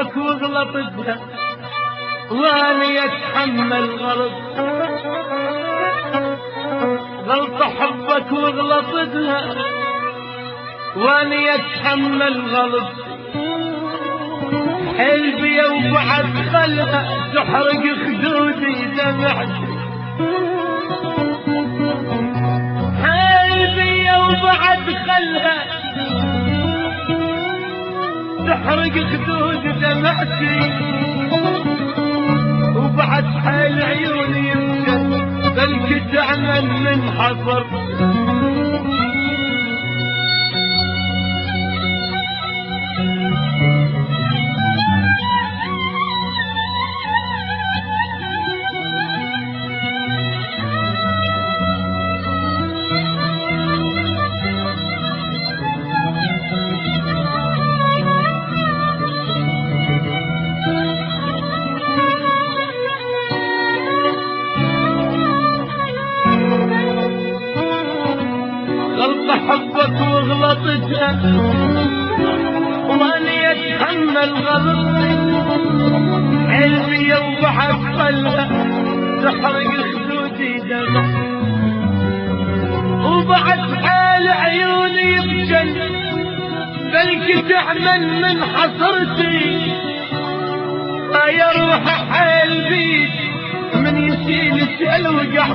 حبك وغلطتها واني اتحمل غلط، غلط حبك وغلطتها واني اتحمل غلط، حلبي وبعد خلها تحرق خدودي دمعتي، حلبي وبعد خلها تحرق خدود دمعتي، وبعد حال عيوني يمشى بلك تعمل من حصر. حبك وغلطتها واني اتحمل غلطتي، قلبي وبعد خلها تحرق خدودي دمع، وبعد حال عيوني يبجل بلك تعمل من حصرتي، يا روح حلبي من يشيل الوجع،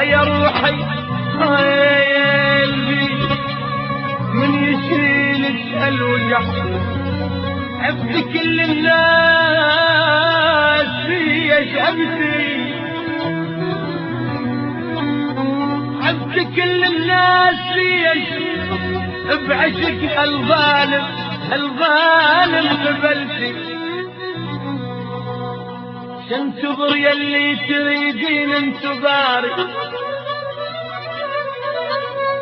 يا روحي قلبي من يشيل الوجع، عبد كل الناس فيا شبتي، عبد كل الناس فيا بعشق الظالم الظالم قبلتي، شنتظر يلي تريدين انتظاري،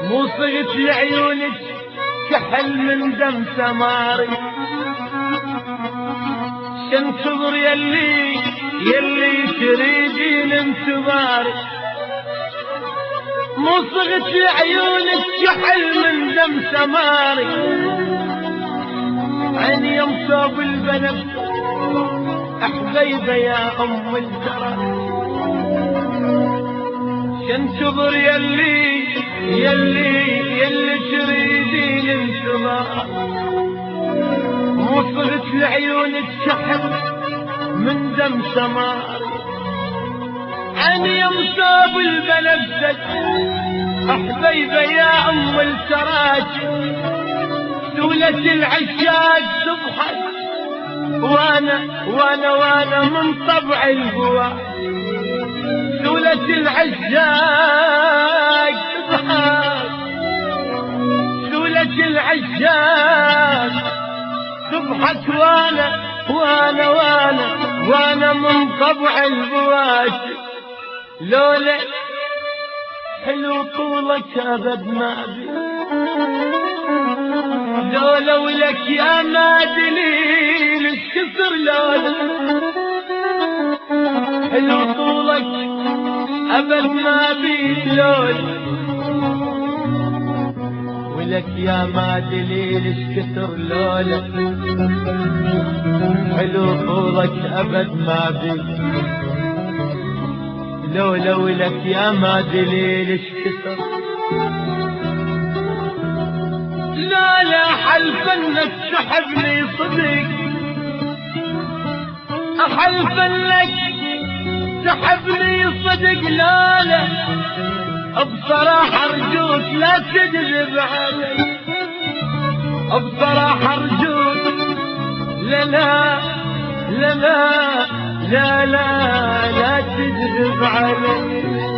مو صغت لعيونك كحل من دم سماري، شنتظر يلي تريدين انتظاري، مو صغت لعيونك كحل من دم سماري، عيني يوم صوب البنب حبيبه يا ام الجرى، شنتظر يلي تريدين انتظار، مو صغت لعيونك شحب من دم سماري، عيني يوم صوب البنفسك حبيبه يا ام التراجي، سولة العشاق تضحك وانا من طبع الهوى، سولة العشاق تضحك، سولة العشاق تضحك وانا من طبع البواشي، لولا حلو طولك ابد ما بي، لولا ولك يا ما دليل الشكر، لولا حلو طولك ابد ما بي، لولا ولك يا ما دليل الشكر، لولا حلو طولك ابد ما بي، لولا ولك يا ما دليل الشكر، لا حلف انك تحبني صدق، احلف انك تحبني صدق، لا بصراحة ارجوك لا تكذب علي، بصراحة ارجوك لا تكذب علي.